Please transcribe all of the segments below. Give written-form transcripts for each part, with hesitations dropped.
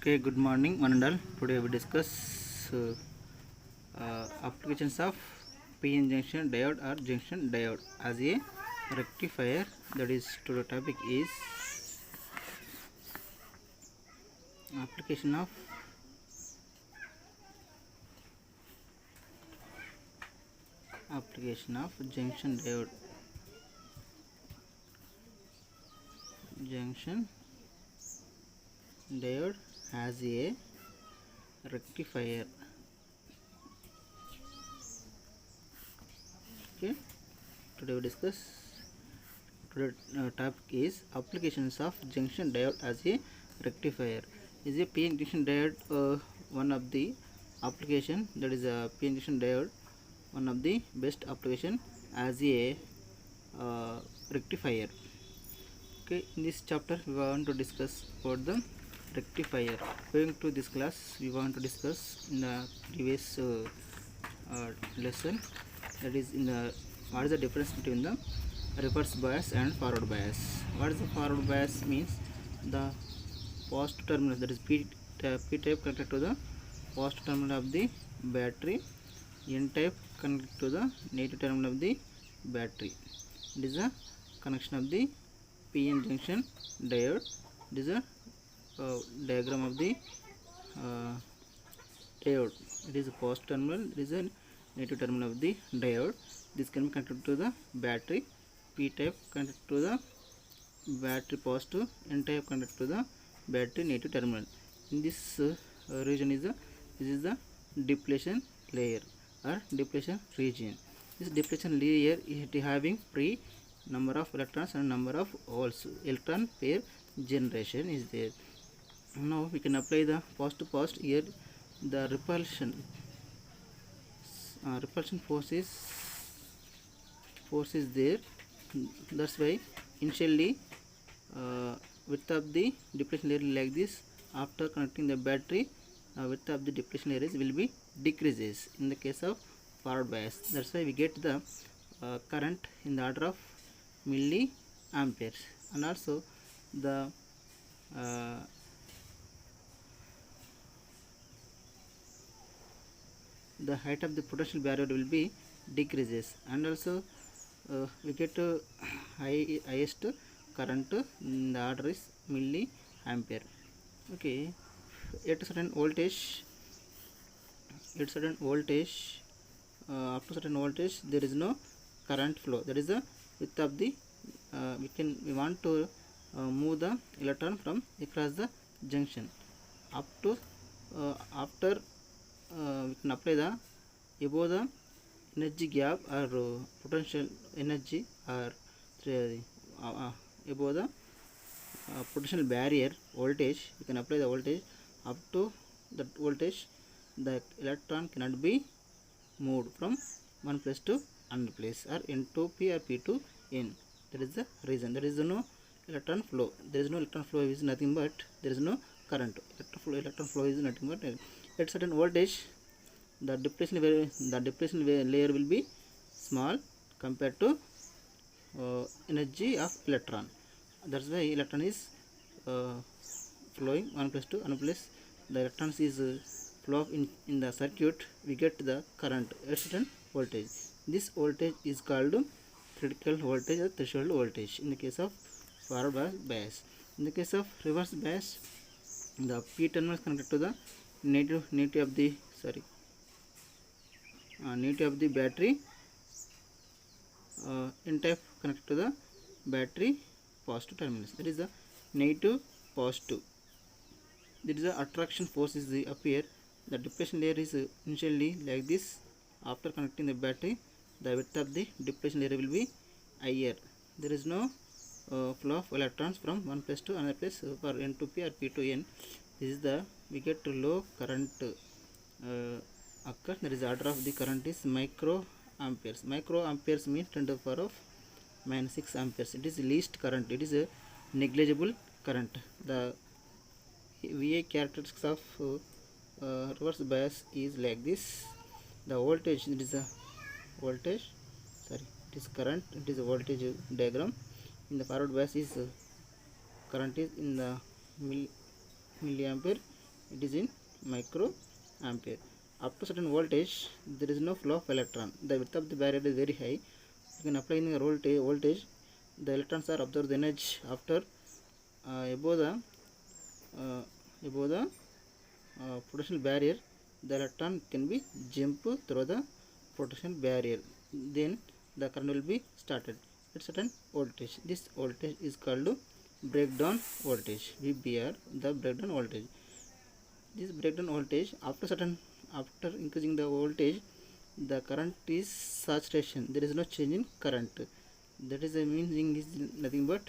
Okay, good morning, one and all. Today we discuss applications of PN junction diode or junction diode as a rectifier. That is, today topic is application of junction diode as a rectifier. Okay, today we discuss. Today topic is applications of junction diode as a rectifier. Is a PN junction diode one of the application? That is a PN junction diode one of the best application as a rectifier. Okay, in this chapter we want to discuss about the rectifier. Going to this class, we want to discuss in the previous lesson, that is in the what is the difference between the reverse bias and forward bias. What is the forward bias? Means the positive terminal, that is P type connected to the positive terminal of the battery, N type connected to the negative terminal of the battery. It is a connection of the PN junction diode. It is a diagram of the diode. It is a positive terminal, it is a negative terminal of the diode. This can be connected to the battery, P type connected to the battery positive, N type connected to the battery negative terminal. In this region is this is the depletion layer or depletion region. This depletion layer is having free number of electrons and number of holes. Electron pair generation is there. Now we can apply the positive here. The repulsion force is there. That's why initially width of the depletion layer like this. After connecting the battery, width of the depletion layers will be decreases in the case of forward bias. That's why we get the current in the order of milliamperes, and also the height of the potential barrier will be decreases, and also we get highest current in the order is milliampere. Okay, at certain voltage after certain voltage there is no current flow. That is the width of the we want to move the electron from across the junction up to after we can apply the above the energy gap or potential energy, or above the potential barrier voltage. We can apply the voltage. Up to that voltage the electron cannot be moved from one place to another place, or N to P or P to N. That is the reason. There is no electron flow. There is no electron flow is nothing but there is no current. Electron flow is nothing but at certain voltage the depletion layer will be small compared to energy of electron. That's why electron is flowing one place to another place. The electrons is flow in the circuit. We get the current at certain voltage. This voltage is called critical voltage or threshold voltage in the case of forward bias. In the case of reverse bias, the P terminal is connected to the negative of the battery, N type connected to the battery positive terminals. That is the negative positive. There is a attraction force is appear. The depletion layer is initially like this. After connecting the battery, the width of the depletion layer will be higher. There is no flow of electrons from one place to another place for N to P or P to N. This is the we get low current occur. There is order of the current is microamperes. Microamperes means 10 to the power of -6 amperes. It is least current. It is a negligible current. The VA characteristics of reverse bias is like this. The voltage, it is a voltage, it is current, it is a voltage diagram. In the forward bias is current is in the milliampere. it is in microampere. Up to certain voltage, there is no flow of electron. The width of the barrier is very high. You can apply in the voltage. The electrons are absorbed the energy after above the potential barrier. The electron can be jump through the potential barrier. Then the current will be started at certain voltage. This voltage is called breakdown voltage, VBR, the breakdown voltage. This breakdown voltage, after increasing the voltage, the current is saturation. There is no change in current. That is the meaning is nothing but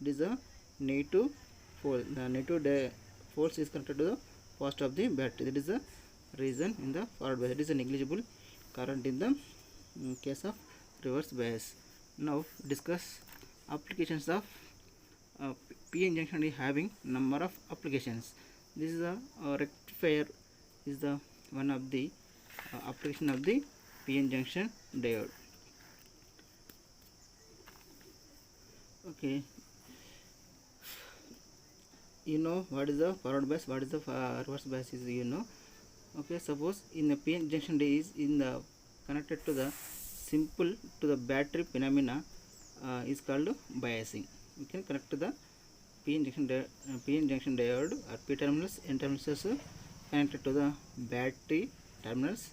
it is a negative force. The negative force is connected to the positive of the battery. That is the reason in the forward bias. It is a negligible current in the case of reverse bias. Now discuss applications of PN junction is having number of applications. This is a rectifier is the one of the application of the PN junction diode. Okay, you know what is the forward bias, what is the reverse bias is, you know. Okay, suppose in the PN junction diode is in the connected to the simple to the battery phenomena is called biasing. We can connect to the PN junction diode or P terminals, N terminals connected to the battery terminals.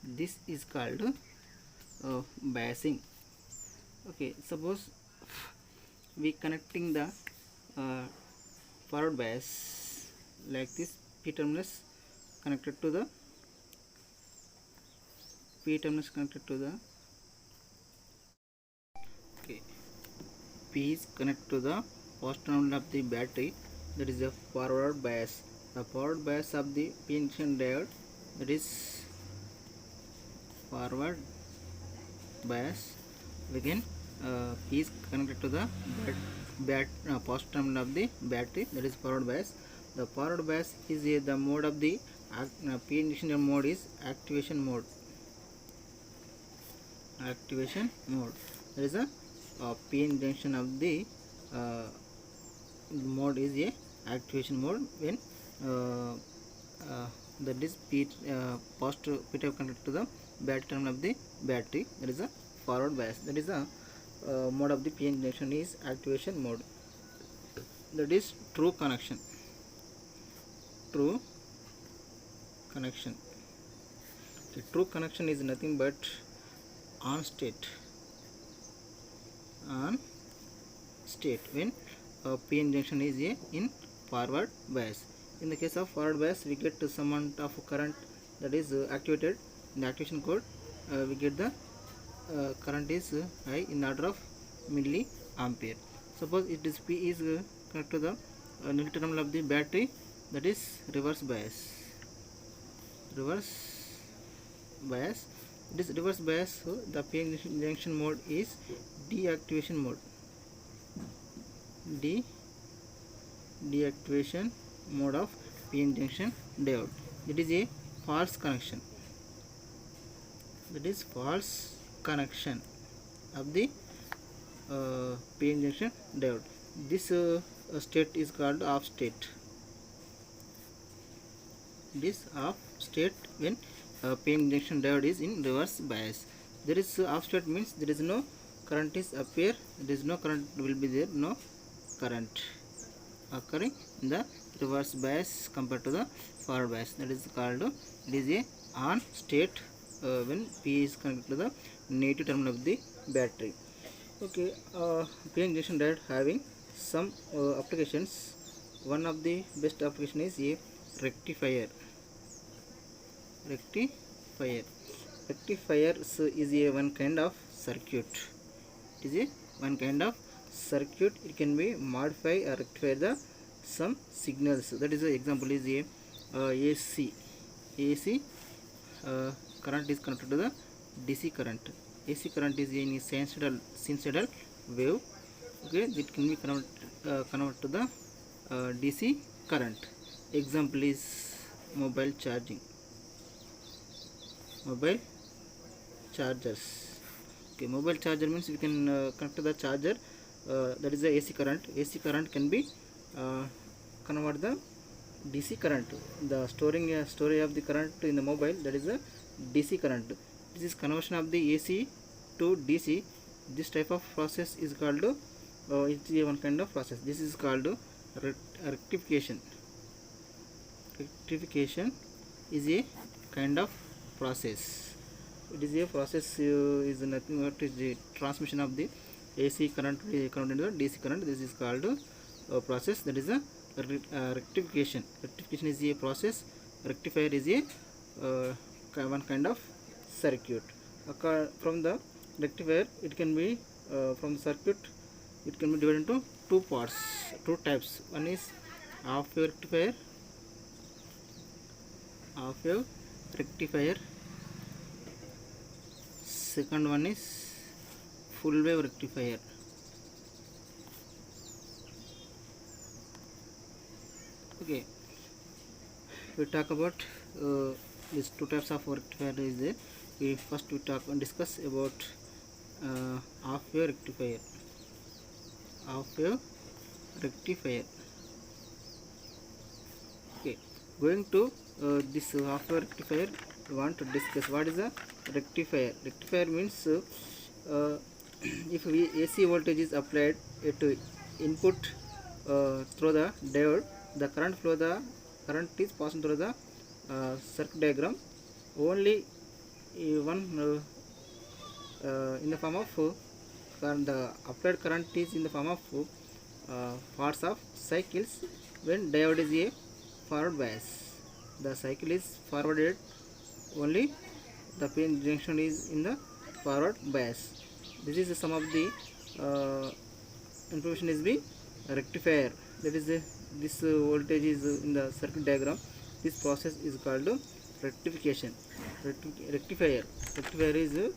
This is called biasing. Okay, suppose we connecting the forward bias like this. P terminals connected to the okay, P is connected to the positive terminal of the battery, that is the forward bias. The forward bias of the PN junction diode, that is forward bias. Again P is connected to the positive terminal of the battery, that is forward bias. The forward bias is the mode of the PN junction mode is activation mode. There is a PN junction of the mode is a activation mode when that is positive P type connected to the battery terminal of the battery, that is a forward bias. That is a mode of the PN junction is activation mode. That is true connection. The true connection is nothing but on state when PN junction is in forward bias. In the case of forward bias, we get some amount of current that is activated. In the activation code, we get the current is high in order of milliampere. Suppose it is P is connected to the negative terminal of the battery, that is reverse bias. This reverse bias, so the PN junction mode is deactivation mode. Deactivation mode of PN junction diode. That is a false connection. That is false connection of the PN junction diode. This state is called off state. This off state when PN junction diode is in reverse bias. There is off state means there is no current is appear. There is no current will be there. No current occurring in the reverse bias compared to the forward bias. That is called it is a on state when P is connected to the negative terminal of the battery. Okay, PN junction diode having some applications. One of the best application is a rectifier. Rectifier is a one kind of circuit. It is a one kind of circuit. It can be modify or rectify the some signals. That is the example is a AC current is connected to the DC current. AC current is in sinusoidal wave. Okay, it can be converted to the DC current. Example is mobile chargers. Okay, mobile charger means we can connect to the charger. That is the AC current. AC current can be convert the DC current. The storage of the current in the mobile, that is the DC current. This is conversion of the AC to DC. This type of process is called it's a one kind of process. This is called rectification. Rectification is a kind of process. It is a process is nothing but is the transmission of the AC current into the DC current. This is called a process, that is a rectification. Rectification is a process. Rectifier is a one kind of circuit. From the rectifier, it can be from the circuit, it can be divided into two parts, two types. One is half wave rectifier. Second one is full wave rectifier. Okay, we talk about these two types of rectifier is there. We discuss about half wave rectifier. Okay, going to this half wave rectifier, we want to discuss what is a rectifier. Rectifier means if AC voltage is applied to input through the diode, the current is passing through the circuit diagram. Only one in the form of the applied current is in the form of parts of cycles. When diode is a forward bias, the cycle is forwarded, only the PN junction is in the forward bias. This is the sum of the information is the rectifier. That is this voltage is in the circuit diagram. This process is called rectification. Rectifier is the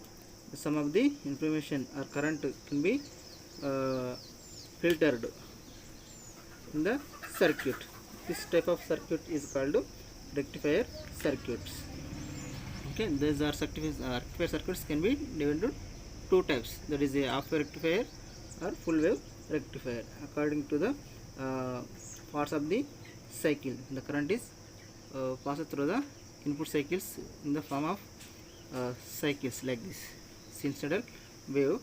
sum of the information or current can be filtered in the circuit. This type of circuit is called rectifier circuits. Okay, these are rectifier circuits can be divided into two types, that is a half wave rectifier or full wave rectifier. According to the parts of the cycle, the current is passed through the input cycles in the form of cycles like this. Sinusoidal wave,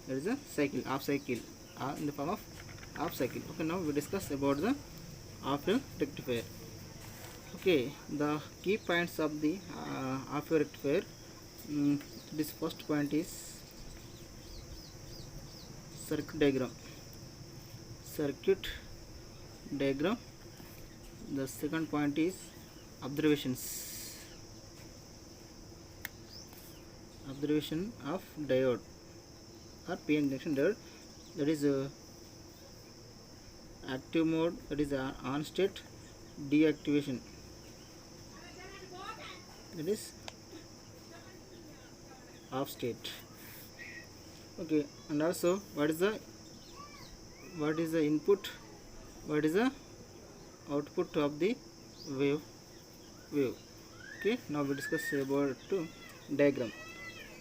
there is a cycle, half cycle in the form of half cycle. Okay, now we discuss about the half wave rectifier. Okay, the key points of the half wave rectifier. This first point is circuit diagram. The second point is observation of diode or PN junction diode, that is active mode, that is on state, deactivation, that is off state. Okay, and also what is the input, what is the output of the wave. Okay, now we discuss about diagram.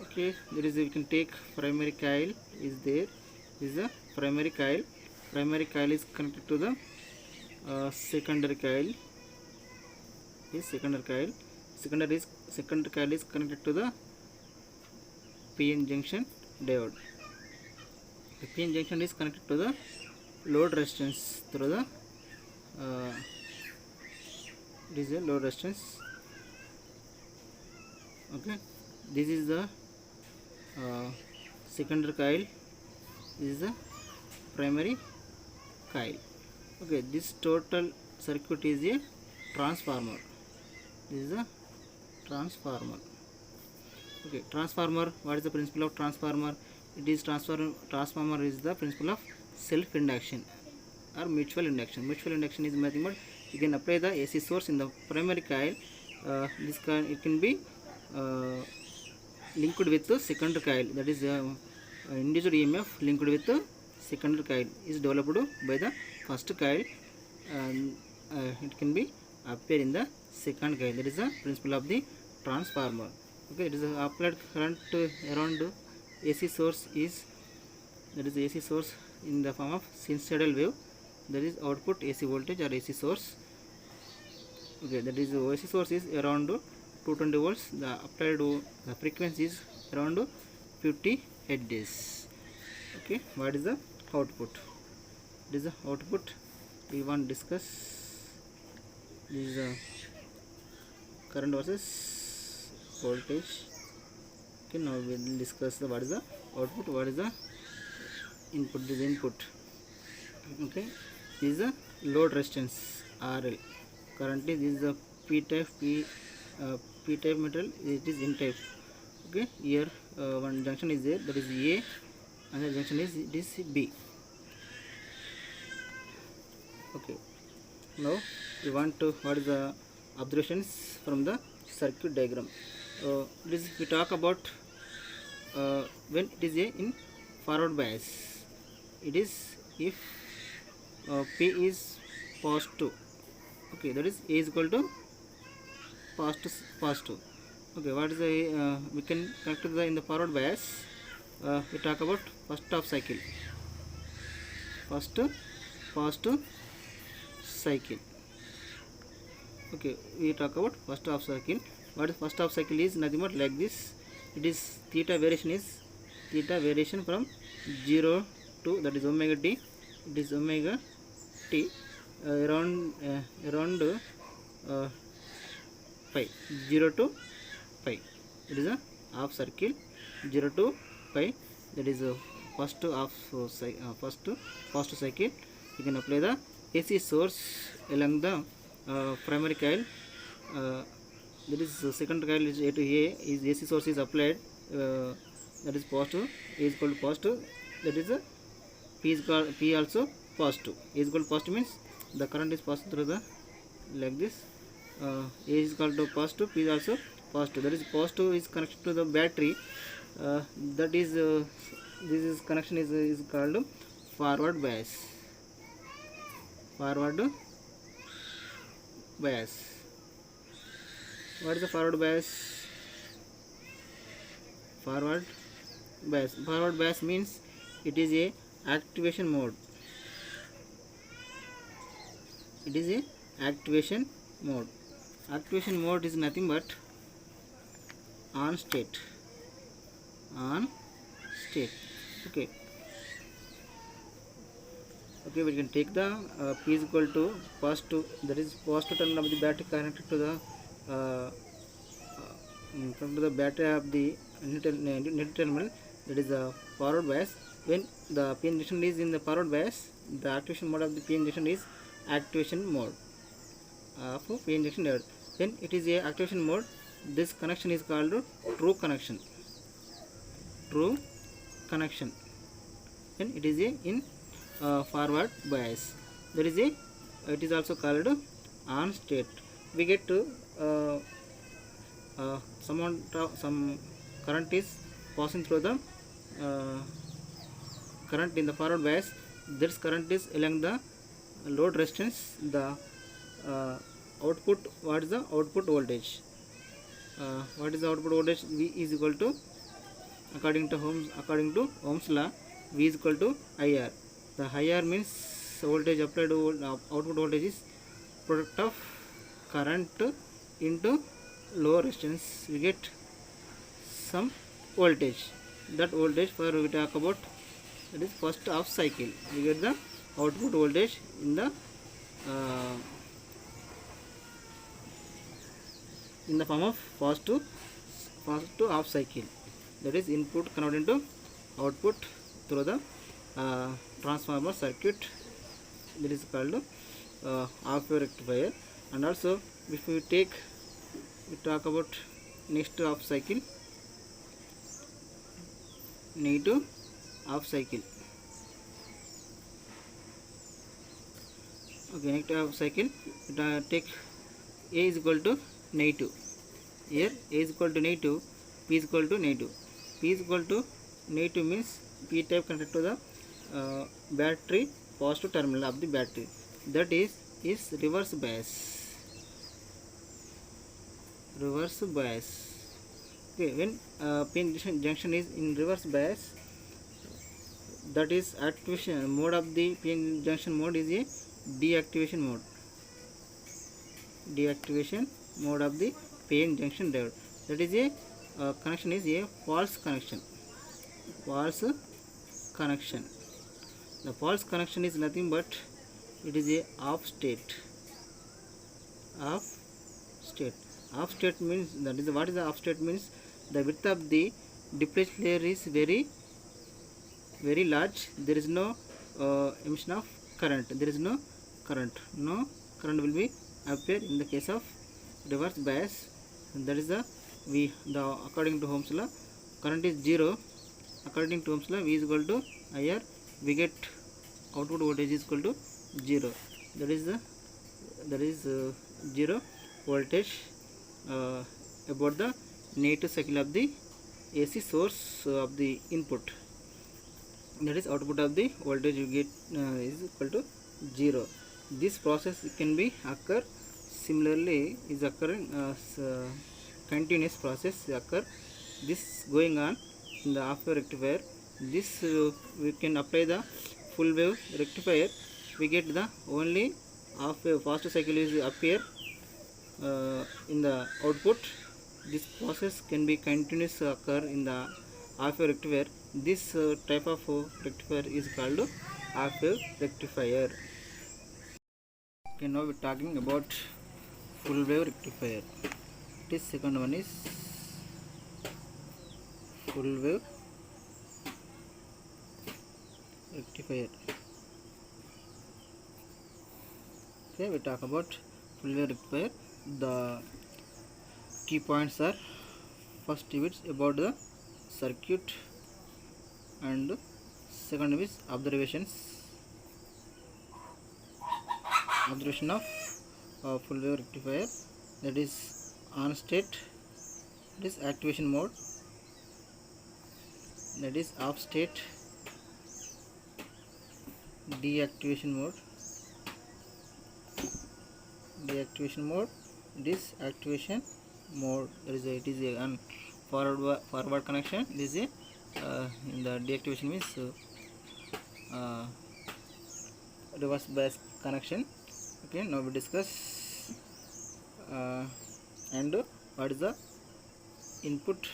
Okay, there is we can take primary coil is there. This is the primary coil. Primary coil is connected to the secondary coil. Secondary coil is connected to the PN junction diode. The PN junction is connected to the load resistance through the this is a load resistance. Okay, this is the secondary coil, this is the primary coil. Okay, this total circuit is a transformer. This is a transformer. Okay, transformer, what is the principle of transformer? It is transformer is the principle of self induction or mutual induction. Mutual induction is nothing but you can apply the AC source in the primary coil. It can be linked with the secondary coil, that is induced EMF linked with the secondary coil is developed by the first coil, and it can be appear in the second coil. That is the principle of the transformer. Okay, it is applied current around AC source is, that is AC source in the form of sinusoidal wave, that is output AC voltage or AC source. Okay, that is AC source is around 220 volts. The applied the frequency is around 50 hertz. Okay, what is the output? This is the output we want to discuss. This is the current versus voltage. Okay, now we will discuss the what is the output, what is the input. This is input. Okay, this is the load resistance RL. Currently this is the p type p type metal, it is n type. Okay, here one junction is there, that is A, another junction is this B. Okay, now we want to what is the observations from the circuit diagram. This we talk about when it is a in forward bias. It is if P is positive. Okay, that is A is equal to positive. Okay, what is the we can connect to the in the forward bias. We talk about first half cycle. First positive cycle. Okay, we talk about first half cycle. What is first half cycle is nothing but like this. It is theta variation from 0 to, that is omega t. It is omega t around pi, 0 to pi. It is a half circle, 0 to pi. That is first half first cycle. You can apply the AC source along the primary coil. That is second coil is A to A, is AC source is applied, that is positive, A is equal to positive, that is P also positive. A is equal to positive means the current is passing through the like this. A is equal to positive, P is also positive, that is positive is connected to the battery. That is this is connection is called forward bias. Forward bias. What is the forward bias? Forward bias means it is a activation mode. It is a activation mode. Activation mode is nothing but on state. Okay, we can take the P is equal to positive, that is positive terminal of the battery connected to the battery of the net terminal, that is the forward bias. When the PN junction is in the forward bias, the activation mode of the PN junction is activation mode of PN junction diode. When it is a activation mode, this connection is called true connection. When it is a in forward bias, there is a it is also called on state. We get to some current is passing through the current in the forward bias. This current is along the load resistance. The output, what is the output voltage? What is the output voltage? V is equal to, according to Ohm's law, V is equal to IR. The IR means voltage applied to output voltage is product of current into low resistance. We get some voltage. That voltage for we talk about, that is first half cycle. We get the output voltage in the form of first to half cycle. That is input converted into output through the transformer circuit. That is called half wave rectifier. And also if we talk about next half cycle, negative half cycle. Okay, negative half cycle, take A is equal to negative. Here A is equal to negative, P is equal to negative. P is equal to negative means P type connected to the battery positive terminal of the battery. That is reverse bias. Okay, when PN junction is in reverse bias, that is activation mode of the PN junction mode is a deactivation mode. deactivation mode of the PN junction diode. That is a connection is a false connection. False connection. The false connection is nothing but it is a off state. Off state. Off state means, that is what is the off state means, the width of the depletion layer is very large. There is no emission of current. There is no current. No current will be appear in the case of reverse bias. That is the according to Ohm's law, current is 0. According to Ohm's law, V is equal to IR. We get output voltage is equal to 0. That is 0 voltage about the negative cycle of the AC source of the input. That is output of the voltage you get is equal to 0. This process can be occur similarly is occurring continuous process occur. This going on in the half wave rectifier. This we can apply the full wave rectifier. We get the only half wave fast cycle is appear in the output. This process can be continuous occur in the half wave rectifier. This type of rectifier is called half wave rectifier. Okay, now we are talking about full wave rectifier. This second one is full wave rectifier. Okay, we talk about full wave rectifier. The key points are, first it's about the circuit, and second is observation of full wave rectifier. That is on state, that is activation mode, that is off state, deactivation mode, disactivation mode. That is it is a forward connection. This is a in the deactivation means reverse bias connection. Okay, now we discuss and what is the input,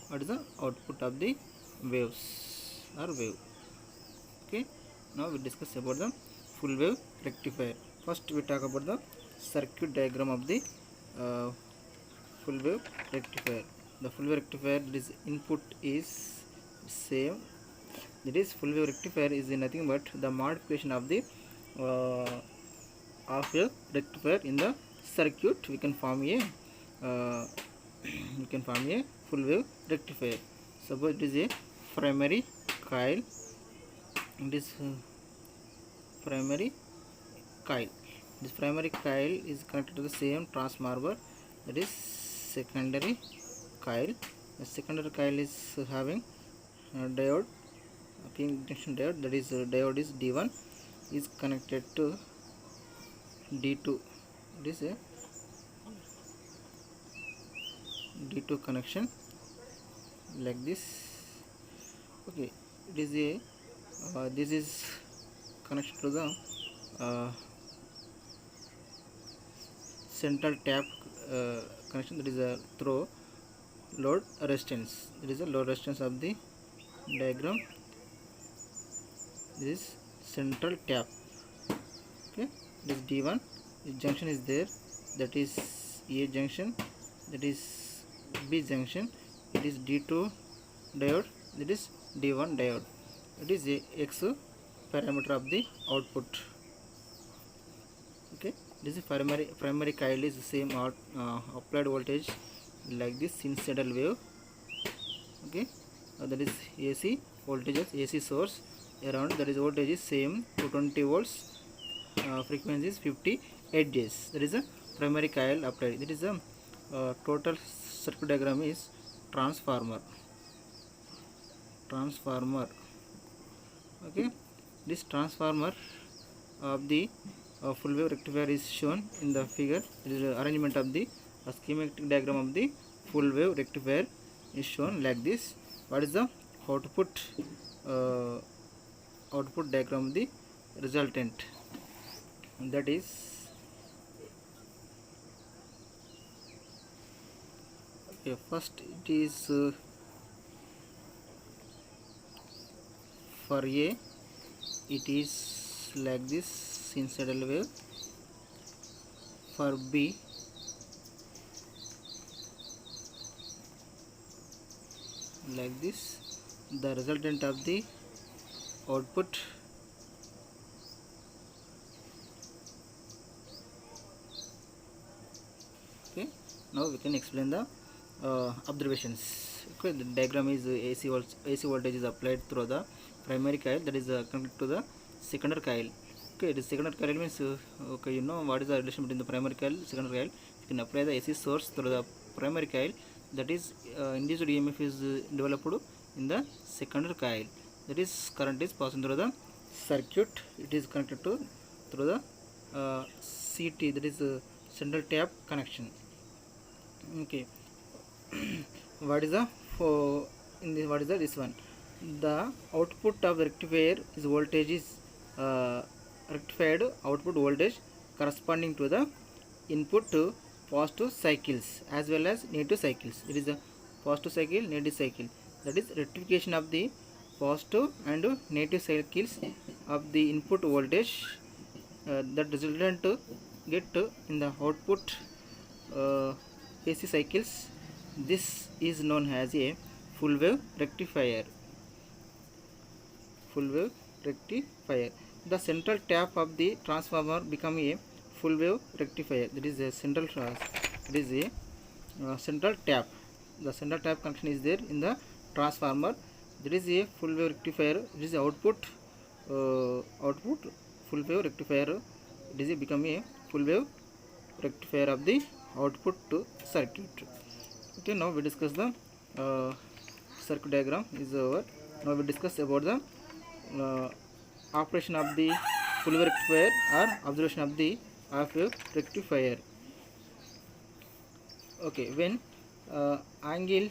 what is the output of the waves or wave. Okay, now we discuss about the full wave rectifier. First we talk about the circuit diagram of the full wave rectifier. The full wave rectifier, this input is same. That is full wave rectifier is nothing but the modification of the half wave rectifier in the circuit. We can form a full wave rectifier. Suppose it is a primary coil. This primary coil. This primary coil is connected to the same transformer. That is secondary coil. The secondary coil is having diode, PN junction diode. That is diode is D1 is connected to D2. This is a D2 connection like this. Okay, it is a this is connection to the central tap connection. That is a through load resistance. It is a load resistance of the diagram. This is central tap. Okay, this D1, this junction is there. That is A junction. That is B junction. It is D2 diode. That is D1 diode. It is a X parameter of the output. Okay, this is primary coil is the same applied voltage like this sinusoidal wave. Okay, that is AC voltages, AC source around, that is voltage is same 220 volts, frequency is 50 Hz. That is a primary coil applied. That is a total circuit diagram is transformer. Okay, this transformer of the full wave rectifier is shown in the figure. It is arrangement of the schematic diagram of the full wave rectifier is shown like this. What is the output diagram of the resultant? That is Okay, first it is for A it is like this sinusoidal wave. For B like this, the resultant of the output okay. Now we can explain the observations. Okay, the diagram is AC voltage is applied through the primary coil, that is connected to the secondary coil. Okay, the secondary coil means okay, you know what is the relation between the primary coil and secondary coil. You can apply the AC source through the primary coil, that is induced EMF is developed in the secondary coil, that is current is passing through the circuit. It is connected to through the CT, that is central tap connection. Okay, what is the what is the this one? The output of the rectifier is voltage is rectified output voltage corresponding to the input positive cycles as well as negative cycles. It is the positive cycle, negative cycle, that is rectification of the positive and negative cycles of the input voltage that resultant get in the output AC cycles. This is known as a full wave rectifier. Full wave rectifier. The central tap of the transformer become a full wave rectifier. That is a central central tap. The central tap connection is there in the transformer. That is a full wave rectifier. It is output full wave rectifier. It is become a full wave rectifier of the output circuit. Okay, now we discuss the circuit diagram is over. Now we discuss about the operation of the full wave rectifier or observation of the half wave rectifier. Okay, when angle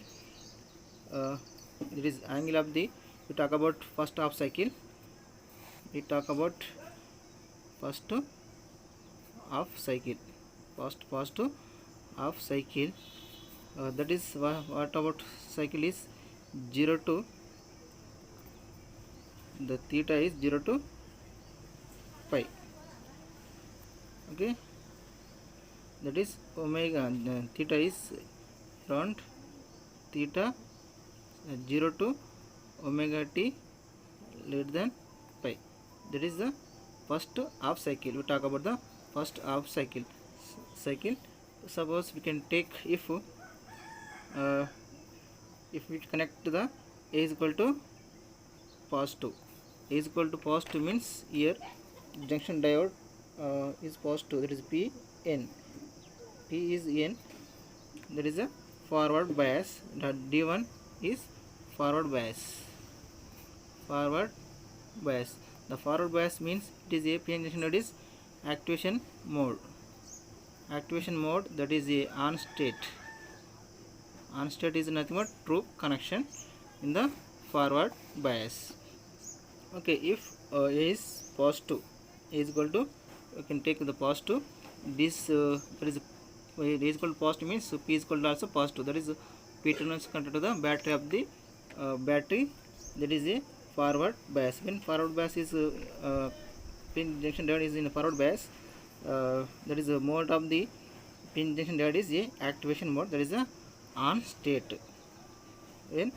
it is angle of the, we talk about first half cycle. We talk about first half cycle. First half cycle. That is what about cycle is 0 to the theta is 0 to pi. Okay, that is omega theta is around theta 0 to omega t less than pi. That is the first half cycle. We talk about the first half cycle. Suppose we can take if we connect to the A is equal to positive. A is equal to positive means here junction diode is positive, that is P is N, that is a forward bias. The D1 is forward bias. The forward bias means it is a PN junction node is activation mode. That is a on state. On state is nothing but true connection in the forward bias. Okay, if A is positive, A is equal to, you can take the positive. This that is A is equal to positive means P is equal to also positive. That is P terminal is connected to the battery of the battery. That is a forward bias. When forward bias is PN junction diode is in forward bias, that is the mode of the PN junction diode is a activation mode. That is a on state. When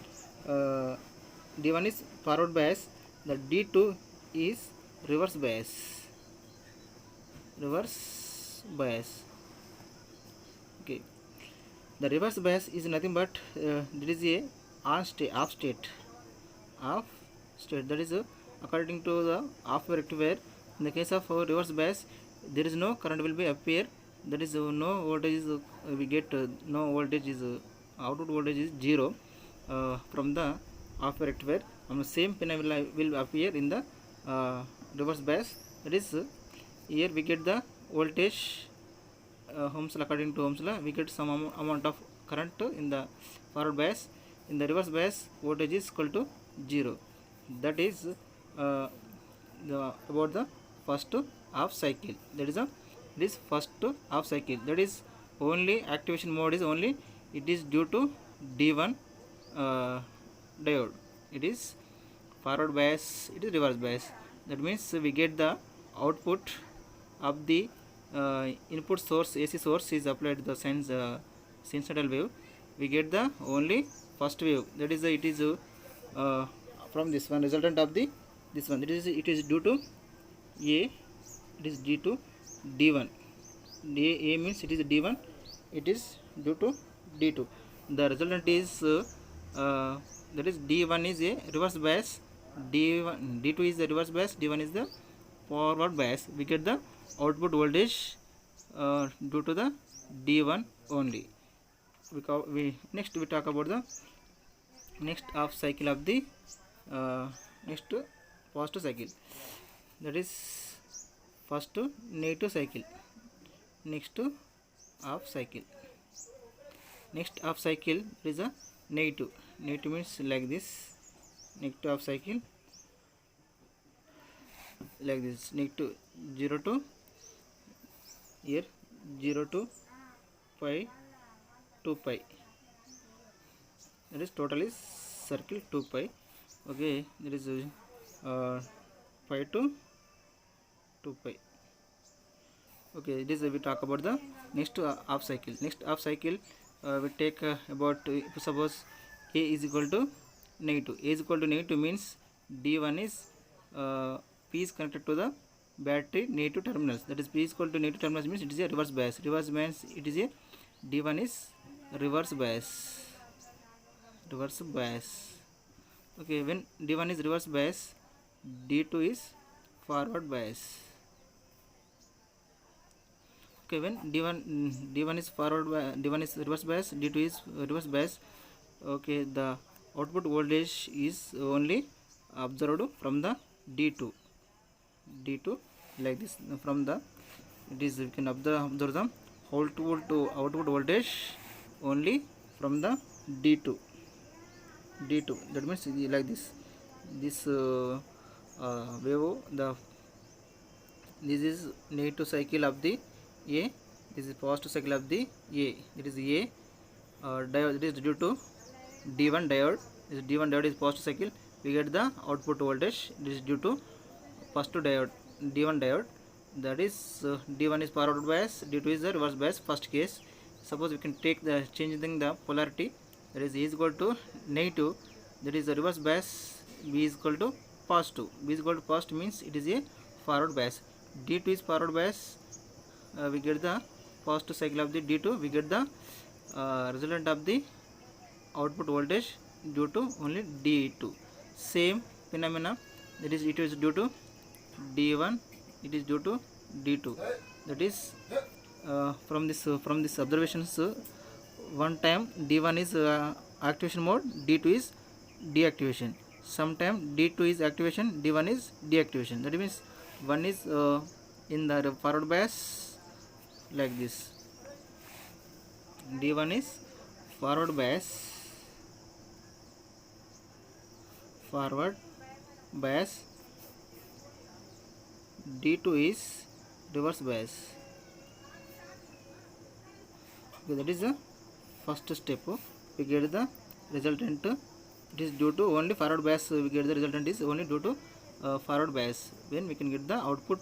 D1 is forward bias, the D2 is reverse bias. Okay, the reverse bias is nothing but there is a off state. That is according to the half wave rectifier. In the case of reverse bias, there is no current will be appear. That is no voltage is we get no voltage is output voltage is 0 from the half wave rectifier. The same phenomena will appear in the reverse bias. That is here we get the voltage Ohm's law. According to Ohm's law, we get some amount of current in the forward bias. In the reverse bias, voltage is equal to 0. That is about the first half cycle. That is this first half cycle. That is only activation mode is only it is due to D1 diode. It is forward bias, it is reverse bias. That means we get the output of the input source, AC source is applied to the sinusoidal wave. We get the only first wave, that is it is from this one, resultant of the this one. It is due to A, it is due to D1. A means it is D1, it is due to D2. The resultant is that is D1 is a reverse bias, D2 is the reverse bias, D1 is the forward bias. We get the output voltage due to the D1 only. Next we talk about the next half cycle of the next positive cycle, that is first negative cycle, next half cycle. Next half cycle is a negative means like this, negative half cycle like this, negative 0 to here 0 to pi 2 pi, that is total is circle 2 pi. Okay, there is pi to 2 pi. Okay, this we talk about the next half cycle. Next half cycle we take about suppose A is equal to negative. A is equal to negative means D1 is P is connected to the battery negative terminals. That is P is equal to negative terminals means it is a reverse bias. Reverse bias, it is a D1 is reverse bias. Reverse bias. Okay, when D1 is reverse bias, D2 is forward bias. Okay, when D1 is forward, D1 is reverse bias, D2 is reverse bias. Okay, the output voltage is only observed from the D2 like this. From the it is, we can observe the output voltage only from the D2. That means like this wave, this is negative cycle of the A, this is positive cycle of the A. It is A diode, it is due to D1 diode. This D1 diode is positive cycle. We get the output voltage. This is due to first diode, D1 diode. That is D1 is forward bias, D2 is the reverse bias. First case, suppose we can take the changing the polarity. That is A is equal to negative. That is the reverse bias. B is equal to positive. B is equal to positive means it is a forward bias. D2 is forward bias. We get the positive cycle of the D2. We get the resultant of the output voltage due to only D2. Same phenomena. That is it is due to D1. It is due to D2. That is from this observations, one time D1 is activation mode, D2 is deactivation. Sometime D2 is activation, D1 is deactivation. That means one is in the forward bias like this. D1 is forward bias, D2 is reverse bias. Okay, that is the first step. We get the resultant. It is due to only forward bias. We get the resultant is only due to forward bias. When we can get the output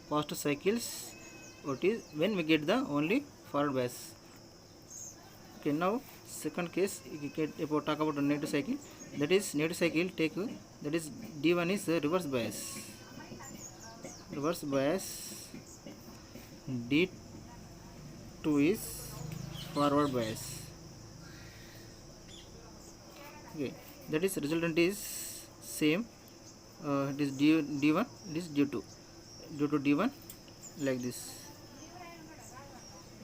positive cycles, what is when we get the only forward bias. Okay, now second case we get about talk about the negative cycle. That is negative cycle take, that is D1 is reverse bias. D2 is forward bias. Okay, that is resultant is same. It is D1, it is D2. Due to D1 like this.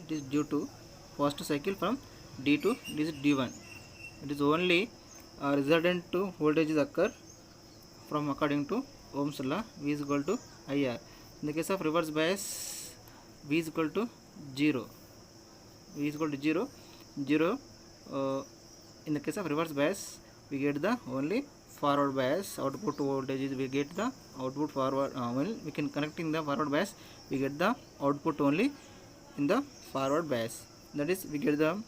It is due to positive cycle from D2. This is D1. It is only resultant to voltages occur from according to Ohm's law. V is equal to IR. In the case of reverse bias, V is equal to 0. V is equal to 0. In the case of reverse bias, we get the only forward bias. Output voltages we get the output forward. When we can connecting the forward bias, we get the output only in the forward bias. That is we get the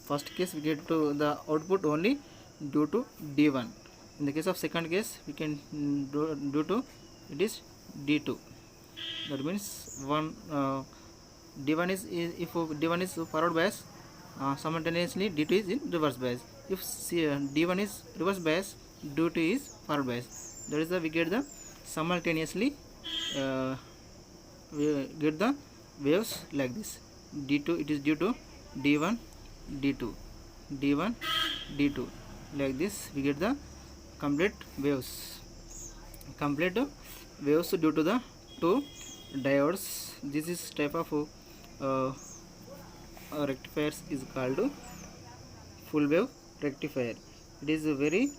first case we get to the output only due to D1. In the case of second case we can do to it is D2. That means one D1 is if D1 is forward bias, simultaneously D2 is in reverse bias. If D1 is reverse bias, D2 is forward bias. That is the we get the simultaneously we get the waves like this. D2 it is due to D1 D2 D1 D2 like this. We get the complete waves due to the two diodes. This is type of rectifiers is called full wave rectifier. It is very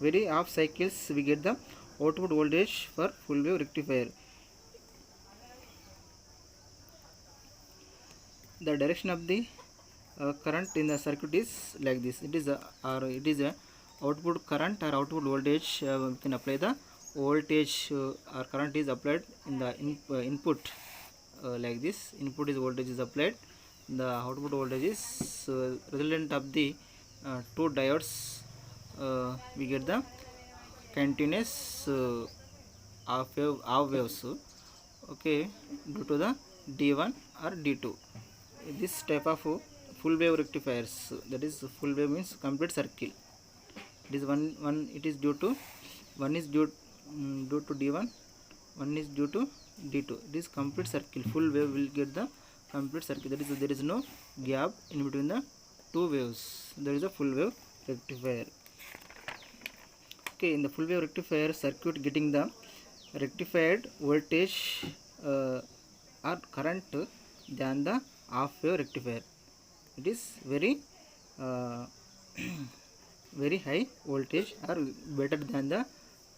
very half cycles we get the output voltage for full wave rectifier. The direction of the current in the circuit is like this. It is a output current or output voltage. We can apply the voltage or current is applied in the input like this. Input is voltage is applied. The output voltage is resultant of the two diodes. We get the continuous half waves. Okay, due to the D1 or D2. This type of full wave rectifiers, that is full wave means complete circle. It is one it is due to one is due to D1, one is due to D2. It is complete circle. Full wave will get the complete circle. That is there is no gap in between the two waves. There is a full wave rectifier. Okay, in the full wave rectifier circuit, getting the rectified voltage or current than the half wave rectifier. It is very very high voltage or better than the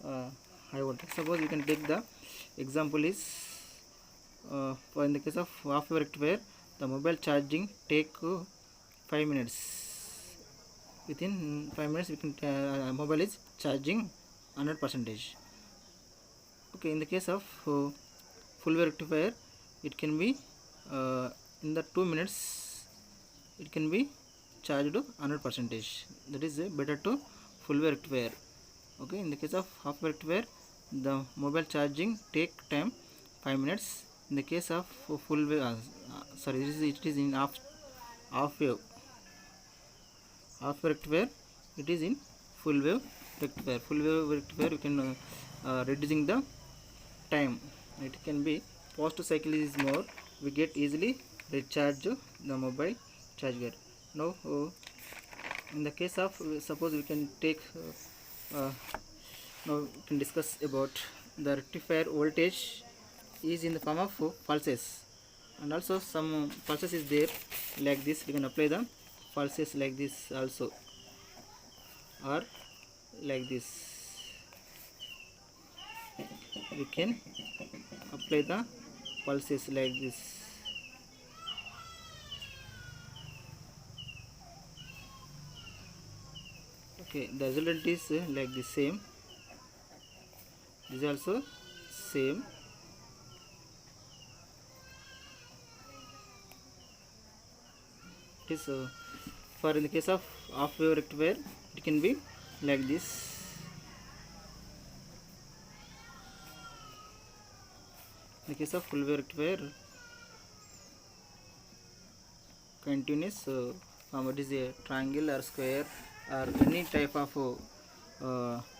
high voltage. Suppose you can take the example is for in the case of half wave rectifier, the mobile charging take 5 minutes. Within 5 minutes we can mobile is charging 100%. Okay, in the case of full wave rectifier, it can be in the 2 minutes it can be charged 100%. That is better to full wave rectifier. Okay, in the case of half wave rectifier, the mobile charging take time 5 minutes. In the case of full wave it is in half wave rectifier, it is in full wave rectifier. Full wave rectifier you can reducing the time. It can be post cycle is more, we get easily recharge the mobile charger. Now in the case of suppose we can take now we can discuss about the rectifier voltage is in the form of pulses, and also some pulses is there like this. We can apply the pulses like this also, or like this. We can apply the pulses like this. Okay, the resultant is like the same. This is also same. It is for in the case of half wave rectifier, it can be like this. In the case of full wave rectifier, continuous it is a triangle or square or any type of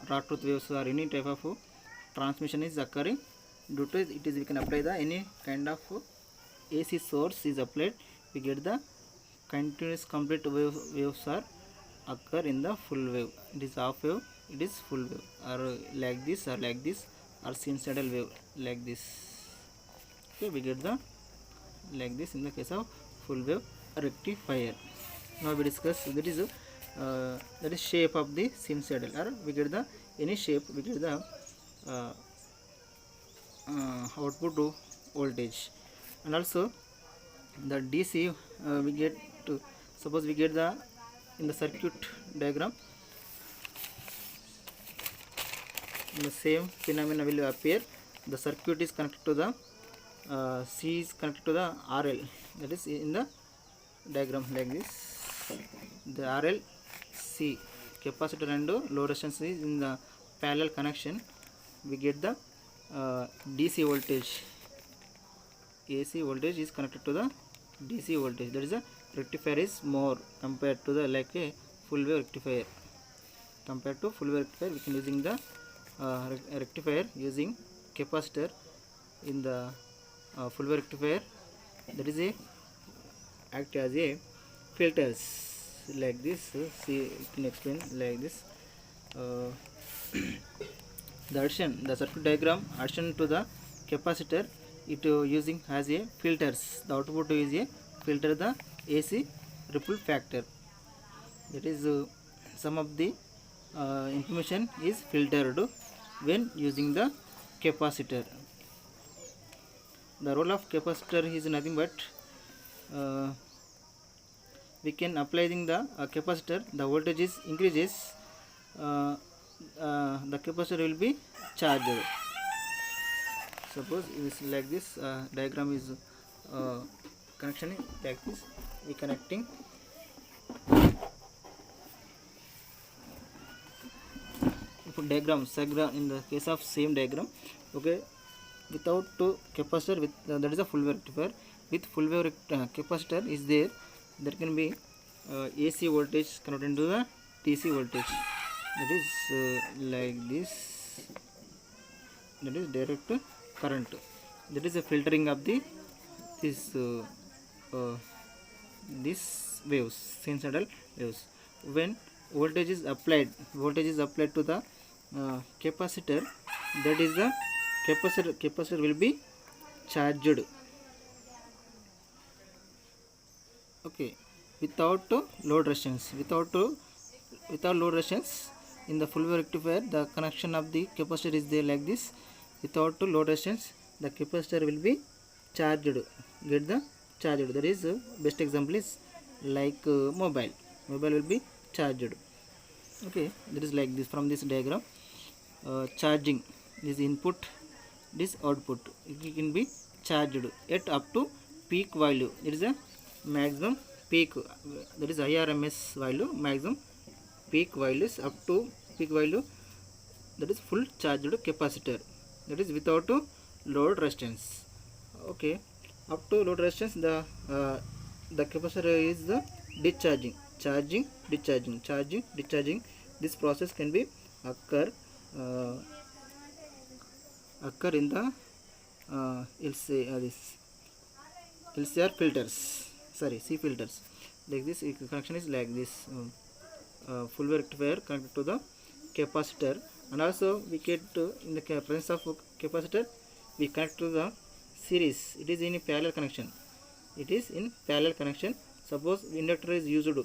rod tooth waves or any type of transmission is occurring. Due to it is we can apply the any kind of AC source is applied, we get the continuous complete waves are occur in the full wave. It is half wave, it is full wave, or like this or sinusoidal wave like this. Okay, we get the like this in the case of full wave rectifier. Now we discuss that is shape of the sinusoidal, or we get the any shape, we get the output voltage, and also the DC we get to suppose we get the in the circuit diagram the same phenomena will appear. The circuit is connected to the C is connected to the RL, that is in the diagram like this. The RL C capacitor and load resistance is in the parallel connection. We get the DC voltage. AC voltage is connected to the DC voltage. That is the rectifier is more compared to the like a full wave rectifier. Compared to full wave rectifier, we can using the rectifier using capacitor in the full wave rectifier. That is a act as a filters like this. See, you can explain like this. The addition, the circuit diagram addition to the capacitor, it using as a filters. The output is a filter the AC ripple factor. That is some of the information is filtered when using the capacitor. The role of capacitor is nothing but we can applying the capacitor, the voltage is increases, the capacitor will be charged. Suppose it is like this, diagram is connection like this, we connecting diagram in the case of same diagram. Okay, without capacitor, with that is a full wave rectifier. With full wave capacitor is there can be AC voltage converted into the DC voltage. That is like this. That is direct current. That is a filtering of the this sinusoidal waves. When voltage is applied to the capacitor, that is the capacitor will be charged. Okay, without load resistance, without load resistance, in the full wave rectifier the connection of the capacitor is there like this. Without load resistance, the capacitor will be charged, get the charged. That is best example is like mobile will be charged. Okay, that is like this from this diagram. Charging, this input, this output, it can be charged at up to peak value. It is a maximum peak, that is IRMS value, maximum peak values up to peak value, that is full charged capacitor. That is without load resistance. Okay, up to load resistance, the capacitor is the discharging, charging, discharging. This process can be occur in the LCR filters, C filters. Like this connection is like this, full wave rectifier connected to the capacitor, and also we get in the presence of capacitor, we connect to the series. It is in a parallel connection. Suppose inductor is used, we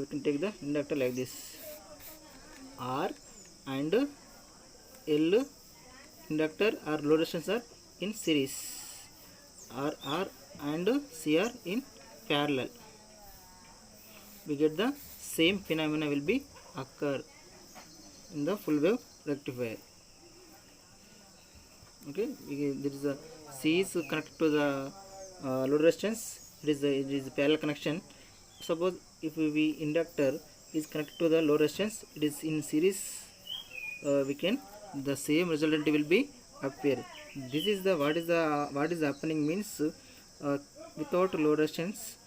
can take the inductor like this. R and L inductor or load resistance are in series. R and C are in parallel. We get the same phenomena will be occur in the full wave rectifier. Okay, there is a C is connected to the load resistance. It is a parallel connection. Suppose if we inductor is connected to the load resistance, it is in series, we can the same resultant will be appear. This is the what is happening means without load resistance,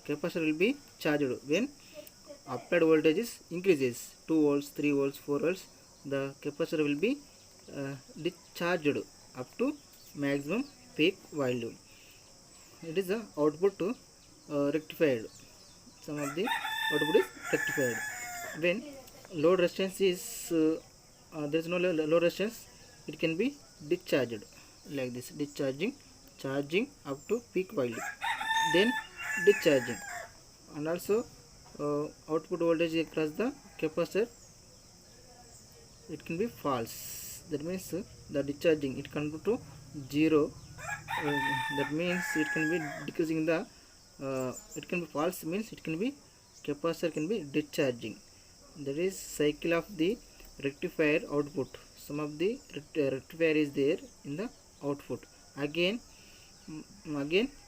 capacitor will be charged. When applied voltage is increases 2 volts, 3 volts, 4 volts, the capacitor will be discharged up to maximum peak value. It is the output to rectified. Some of the output is rectified. When load resistance is there is no load resistance, it can be discharged like this, charging up to peak value, then discharging, and also output voltage across the capacitor, it can be false. That means the discharging it can go to 0. That means it can be decreasing the it can be false, means it can be capacitor can be discharging. That is cycle of the rectifier output. some of the rectifier is there in the output. Again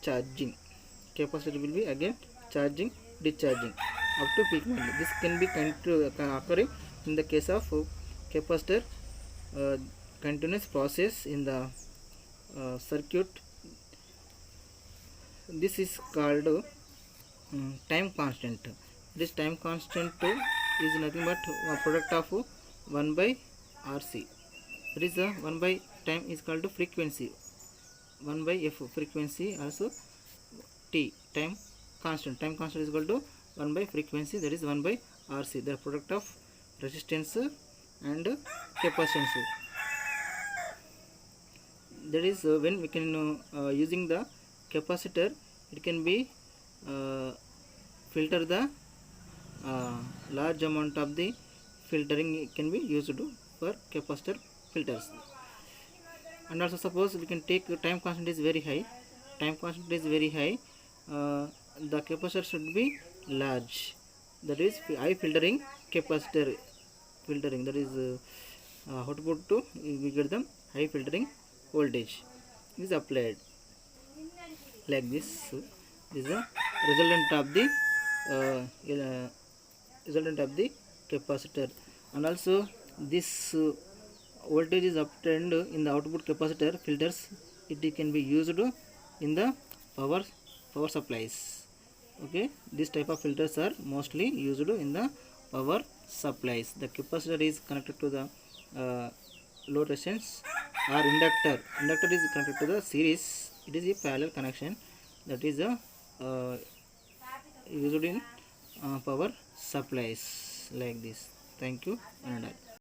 charging, capacitor will be again charging, discharging up to peak value. This can be occurring in the case of capacitor continuous process in the circuit. This is called time constant. This time constant is nothing but a product of 1 by RC. That is the 1 by time is called frequency, 1 by F frequency, also T time constant. Time constant is equal to 1 by frequency, that is 1 by RC, the product of resistance and capacitance. That is when we can using the capacitor, it can be filter the large amount of the filtering can be used for capacitor filters. And also suppose we can take time constant is very high, the capacitor should be large, that is high filtering capacitor filtering, that is output to we get the high filtering voltage is applied like this. This is the resultant of the capacitor. And also this voltage is obtained in the output capacitor filters. It can be used in the power supplies. Okay, this type of filters are mostly used in the power supplies. The capacitor is connected to the load resistance, or inductor is connected to the series. It is a parallel connection, that is used in power supplies like this. Thank you and all.